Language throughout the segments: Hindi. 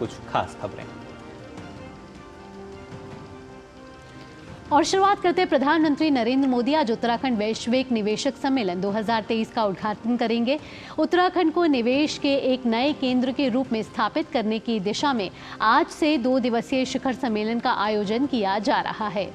कुछ खास खबरें। और शुरुआत करते हैं, प्रधानमंत्री नरेंद्र मोदी आज उत्तराखंड वैश्विक निवेशक सम्मेलन 2023 का उद्घाटन करेंगे। उत्तराखंड को निवेश के एक नए केंद्र के रूप में स्थापित करने की दिशा में आज से 2 दिवसीय शिखर सम्मेलन का आयोजन किया जा रहा है।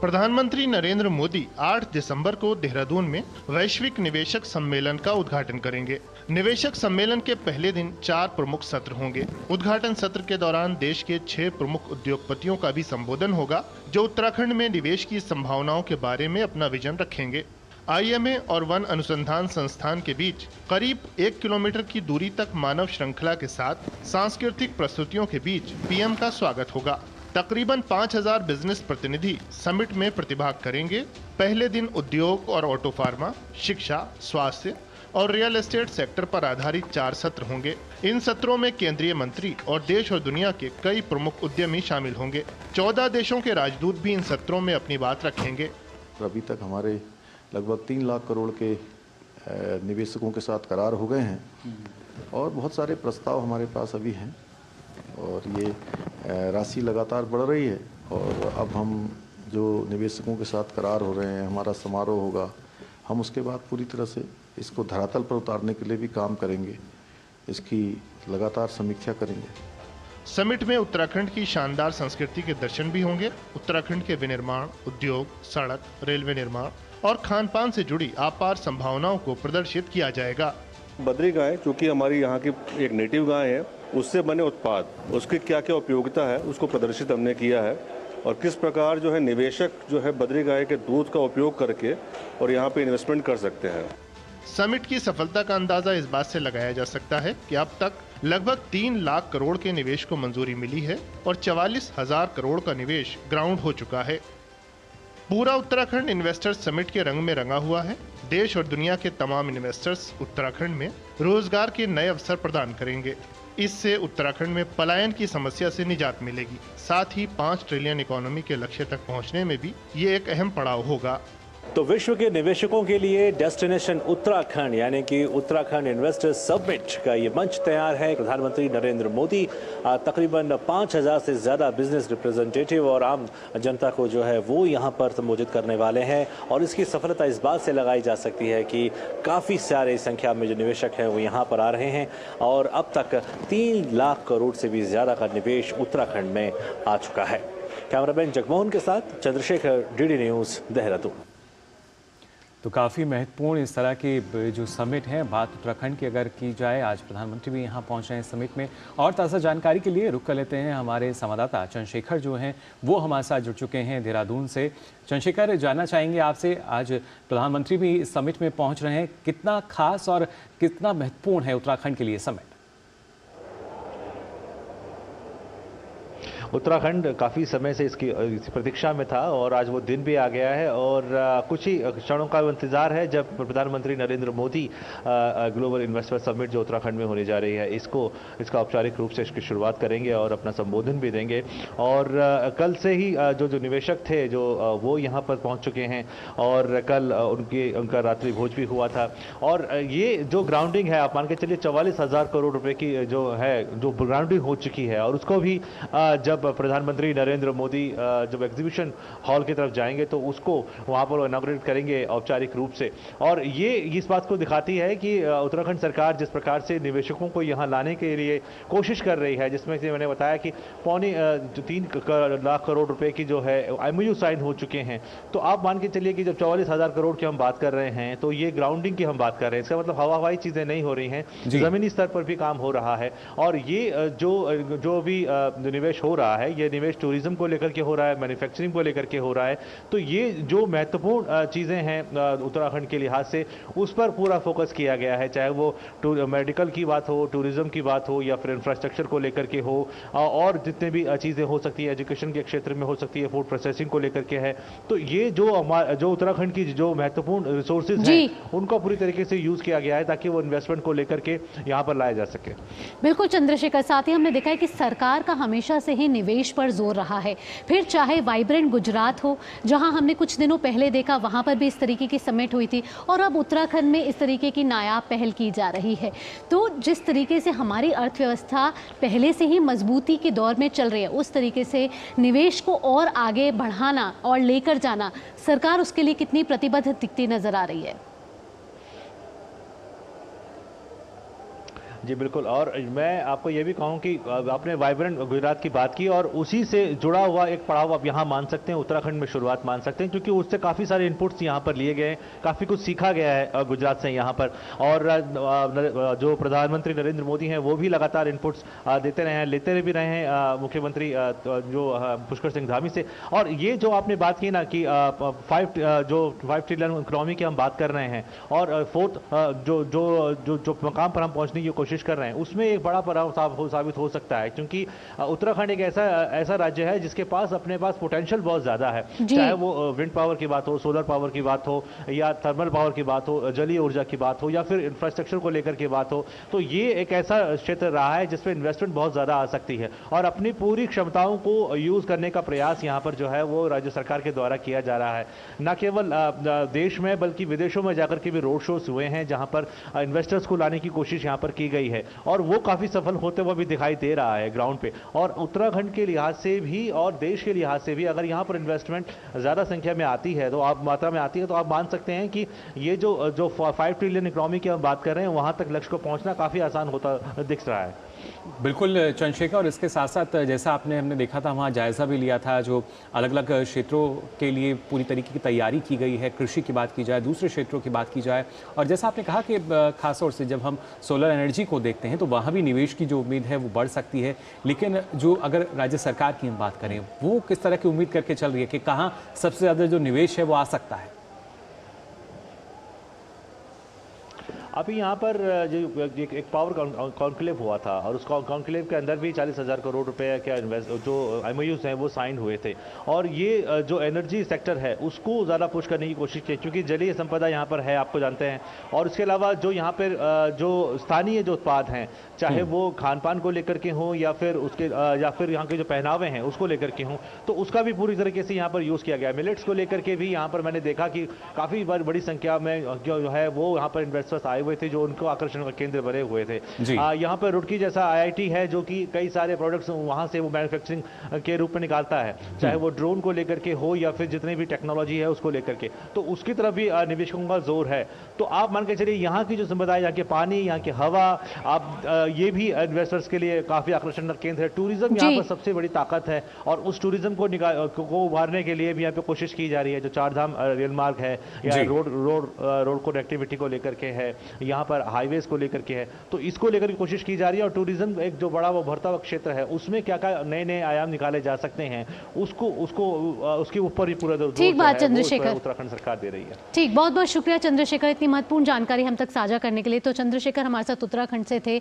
प्रधानमंत्री नरेंद्र मोदी 8 दिसंबर को देहरादून में वैश्विक निवेशक सम्मेलन का उद्घाटन करेंगे। निवेशक सम्मेलन के पहले दिन 4 प्रमुख सत्र होंगे। उद्घाटन सत्र के दौरान देश के 6 प्रमुख उद्योगपतियों का भी संबोधन होगा, जो उत्तराखंड में निवेश की संभावनाओं के बारे में अपना विजन रखेंगे। IMA और वन अनुसंधान संस्थान के बीच करीब 1 किलोमीटर की दूरी तक मानव श्रृंखला के साथ सांस्कृतिक प्रस्तुतियों के बीच PM का स्वागत होगा। तकरीबन 5000 बिजनेस प्रतिनिधि समिट में प्रतिभाग करेंगे। पहले दिन उद्योग और ऑटो फार्मा, शिक्षा, स्वास्थ्य और रियल एस्टेट सेक्टर पर आधारित 4 सत्र होंगे। इन सत्रों में केंद्रीय मंत्री और देश और दुनिया के कई प्रमुख उद्यमी शामिल होंगे। 14 देशों के राजदूत भी इन सत्रों में अपनी बात रखेंगे। अभी तक हमारे लगभग 3 लाख करोड़ के निवेशकों के साथ करार हो गए हैं और बहुत सारे प्रस्ताव हमारे पास अभी हैं और ये राशि लगातार बढ़ रही है। और अब हम जो निवेशकों के साथ करार हो रहे हैं, हमारा समारोह होगा, हम उसके बाद पूरी तरह से इसको धरातल पर उतारने के लिए भी काम करेंगे, इसकी लगातार समीक्षा करेंगे। समिट में उत्तराखंड की शानदार संस्कृति के दर्शन भी होंगे। उत्तराखंड के विनिर्माण, उद्योग, सड़क, रेलवे निर्माण और खान पान से जुड़ी अपार संभावनाओं को प्रदर्शित किया जाएगा। बद्री गाय, जो कि हमारी यहाँ की एक नेटिव गाय है, उससे बने उत्पाद, उसकी क्या क्या उपयोगिता है, उसको प्रदर्शित हमने किया है और किस प्रकार जो है निवेशक जो है बद्री गाय के दूध का उपयोग करके और यहाँ पे इन्वेस्टमेंट कर सकते हैं। समिट की सफलता का अंदाजा इस बात से लगाया जा सकता है कि अब तक लगभग 3 लाख करोड़ के निवेश को मंजूरी मिली है और 44,000 करोड़ का निवेश ग्राउंड हो चुका है। पूरा उत्तराखंड इन्वेस्टर्स समिट के रंग में रंगा हुआ है। देश और दुनिया के तमाम इन्वेस्टर्स उत्तराखंड में रोजगार के नए अवसर प्रदान करेंगे। इससे उत्तराखंड में पलायन की समस्या से निजात मिलेगी। साथ ही 5 ट्रिलियन इकोनॉमी के लक्ष्य तक पहुंचने में भी ये एक अहम पड़ाव होगा। तो विश्व के निवेशकों के लिए डेस्टिनेशन उत्तराखंड यानी कि उत्तराखंड इन्वेस्टर्स समिट का ये मंच तैयार है। प्रधानमंत्री नरेंद्र मोदी तकरीबन 5000 से ज़्यादा बिजनेस रिप्रेजेंटेटिव और आम जनता को जो है वो यहाँ पर संबोधित करने वाले हैं और इसकी सफलता इस बात से लगाई जा सकती है कि काफ़ी सारे संख्या में जो निवेशक हैं वो यहाँ पर आ रहे हैं और अब तक 3 लाख करोड़ से भी ज़्यादा का निवेश उत्तराखंड में आ चुका है। कैमरामैन जगमोहन के साथ चंद्रशेखर, DD न्यूज़, देहरादून। तो काफ़ी महत्वपूर्ण इस तरह की जो समिट है, बात उत्तराखंड की अगर की जाए, आज प्रधानमंत्री भी यहाँ पहुँच रहे हैं समिट में। और ताज़ा जानकारी के लिए रुक कर लेते हैं हमारे संवाददाता चंद्रशेखर जो हैं वो हमारे साथ जुड़ चुके हैं देहरादून से। चंद्रशेखर, जानना चाहेंगे आपसे, आज प्रधानमंत्री भी इस समिट में पहुँच रहे हैं, कितना खास और कितना महत्वपूर्ण है उत्तराखंड के लिए समिट? उत्तराखंड काफ़ी समय से इसकी प्रतीक्षा में था और आज वो दिन भी आ गया है और कुछ ही क्षणों का इंतज़ार है जब प्रधानमंत्री Narendra Modi global investor summit जो उत्तराखंड में होने जा रही है इसका औपचारिक रूप से इसकी शुरुआत करेंगे और अपना संबोधन भी देंगे। और कल से ही जो निवेशक थे जो वो यहाँ पर पहुँच चुके हैं और कल उनका रात्रि भोज भी हुआ था। और ये जो ग्राउंडिंग है, आप मान के चलिए 44,000 करोड़ रुपए की जो ग्राउंडिंग हो चुकी है और उसको भी जब प्रधानमंत्री नरेंद्र मोदी जब एग्जीबिशन हॉल की तरफ जाएंगे तो उसको वहां पर इनॉग्रेट करेंगे औपचारिक रूप से। और ये इस बात को दिखाती है कि उत्तराखंड सरकार जिस प्रकार से निवेशकों को यहाँ लाने के लिए कोशिश कर रही है, जिसमें से मैंने बताया कि 3 लाख करोड़ रुपए की जो है MOU साइन हो चुके हैं। तो आप मान के चलिए कि जब 44,000 करोड़ की हम बात कर रहे हैं तो ये ग्राउंडिंग की हम बात कर रहे हैं, इसका मतलब हवाई चीजें नहीं हो रही हैं, जमीनी स्तर पर भी काम हो रहा है। और ये जो भी निवेश हो रहा है, ये निवेश टूरिज्म को लेकर के हो रहा है, मैन्युफैक्चरिंग को लेकर के हो रहा है। तो ये जो महत्वपूर्ण चीजें हैं उत्तराखंड के लिहाज से, उस पर पूरा फोकस किया गया है, चाहे वो मेडिकल की बात हो, टूरिज्म की बात हो या फिर इंफ्रास्ट्रक्चर को लेकर के हो और जितने भी चीजें हो सकती है, एजुकेशन के क्षेत्र में हो सकती है, फूड प्रोसेसिंग को लेकर के है। तो ये जो उत्तराखंड की जो महत्वपूर्ण रिसोर्सेज हैं उनको पूरी तरीके से यूज किया गया है ताकि वो इन्वेस्टमेंट को लेकर के यहाँ पर लाया जा सके। बिल्कुल चंद्रशेखर, साथ ही हमने देखा है कि सरकार का हमेशा से ही निवेश पर जोर रहा है। फिर चाहे वाइब्रेंट गुजरात हो, जहां हमने कुछ दिनों पहले देखा वहां पर भी इस तरीके की समिट हुई थी, और अब उत्तराखंड में इस तरीके की नायाब पहल की जा रही है। तो जिस तरीके से हमारी अर्थव्यवस्था पहले से ही मजबूती के दौर में चल रही है, उस तरीके से निवेश को और आगे बढ़ाना और लेकर जाना, सरकार उसके लिए कितनी प्रतिबद्ध दिखती नजर आ रही है? जी बिल्कुल, और मैं आपको ये भी कहूँ कि आपने वाइब्रेंट गुजरात की बात की, और उसी से जुड़ा हुआ एक पड़ाव आप यहाँ मान सकते हैं, उत्तराखंड में शुरुआत मान सकते हैं, क्योंकि उससे काफ़ी सारे इनपुट्स यहाँ पर लिए गए हैं, काफ़ी कुछ सीखा गया है गुजरात से यहाँ पर। और जो प्रधानमंत्री नरेंद्र मोदी हैं वो भी लगातार इनपुट्स देते रहे हैं, लेते भी रहे हैं मुख्यमंत्री जो पुष्कर सिंह धामी से। और ये जो आपने बात की ना कि 5 ट्रिलियन इकोनॉमी की हम बात कर रहे हैं, और फोर्थ जो मकाम पर हम पहुँचने की कोशिश कर रहे हैं, उसमें एक बड़ा पड़ाव साबित हो सकता है, क्योंकि उत्तराखंड एक ऐसा राज्य है जिसके पास अपने पास पोटेंशियल बहुत ज्यादा है, चाहे वो विंड पावर की बात हो, सोलर पावर की बात हो, या थर्मल पावर की बात हो, जलीय ऊर्जा की बात हो, या फिर इंफ्रास्ट्रक्चर को लेकर के बात हो। तो ये एक ऐसा क्षेत्र रहा है जिसमें इन्वेस्टमेंट बहुत ज्यादा आ सकती है, और अपनी पूरी क्षमताओं को यूज करने का प्रयास यहाँ पर जो है वो राज्य सरकार के द्वारा किया जा रहा है। न केवल देश में बल्कि विदेशों में जाकर के भी रोड शोज हुए हैं, जहां पर इन्वेस्टर्स को लाने की कोशिश यहाँ पर की गई है, और वो काफी सफल होते हुए भी दिखाई दे रहा है ग्राउंड पे। और उत्तराखंड के लिहाज से भी और देश के लिहाज से भी अगर यहाँ पर इन्वेस्टमेंट ज्यादा संख्या में आती है, तो आप मात्रा में आती है, तो आप मान सकते हैं कि ये जो 5 ट्रिलियन इकोनॉमी की हम बात कर रहे हैं, वहां तक लक्ष्य को पहुंचना काफी आसान होता दिख रहा है। बिल्कुल चंद्रशेखर, और इसके साथ साथ जैसा हमने देखा था, वहाँ जायजा भी लिया था, जो अलग अलग क्षेत्रों के लिए पूरी तरीके की तैयारी की गई है, कृषि की बात की जाए, दूसरे क्षेत्रों की बात की जाए, और जैसा आपने कहा कि खासतौर से जब हम सोलर एनर्जी को देखते हैं तो वहाँ भी निवेश की जो उम्मीद है वो बढ़ सकती है। लेकिन जो अगर राज्य सरकार की हम बात करें, वो किस तरह की उम्मीद करके चल रही है कि कहाँ सबसे ज़्यादा जो निवेश है वो आ सकता है? अभी यहाँ पर जो एक पावर कॉन्क्लेव हुआ था, और उस कॉन्क्लेव के अंदर भी 40,000 करोड़ रुपए का जो MOUs हैं वो साइन हुए थे, और ये जो एनर्जी सेक्टर है उसको ज़्यादा पुश करने की कोशिश की, क्योंकि जलीय संपदा यहाँ पर है, आपको जानते हैं। और इसके अलावा जो यहाँ पर जो स्थानीय जो उत्पाद हैं, चाहे वो खान पान को लेकर के हों, या फिर यहाँ के जो पहनावे हैं उसको लेकर के हों, तो उसका भी पूरी तरीके से यहाँ पर यूज़ किया गया। मिलेट्स को लेकर के भी यहाँ पर मैंने देखा कि काफ़ी बड़ी संख्या में जो है वो यहाँ पर इन्वेस्टर्स आए हुए थे, जो उनको आकर्षण का केंद्र बने हुए थे। यहाँ पर रुड़की जैसा IIT है, जो कि कई सारे प्रोडक्ट्स वहां से वो मैन्युफैक्चरिंग के रूप में निकालता है, चाहे वो ड्रोन को लेकर के हो या फिर जितनी भी टेक्नोलॉजी है उसको लेकर के, तो उसकी तरफ भी निवेशकों का जोर है। तो आप मान के चलिए, यहाँ की जो संपदा है, यहाँ के पानी, यहाँ की हवा, आप ये भी इन्वेस्टर्स के लिए काफी आकर्षण का केंद्र है। टूरिज्म यहाँ पर सबसे बड़ी ताकत है, और उस टूरिज्म को उभारने के लिए भी यहाँ पे कोशिश की जा रही है। जो चारधाम रेल मार्ग है, या रोड कनेक्टिविटी को लेकर के है, यहाँ पर हाईवेज को लेकर के है, तो इसको लेकर की कोशिश की जा रही है। और टूरिज्म एक जो बड़ा वो भरता हुआ क्षेत्र है, उसमें क्या क्या नए आयाम निकाले जा सकते हैं, उसके ऊपर ही पूरा ठीक बात चंद्रशेखर, उत्तराखंड सरकार दे रही है। ठीक, बहुत बहुत शुक्रिया चंद्रशेखर, इतनी महत्वपूर्ण जानकारी हम तक साझा करने के लिए। तो चंद्रशेखर हमारे साथ उत्तराखंड से थे।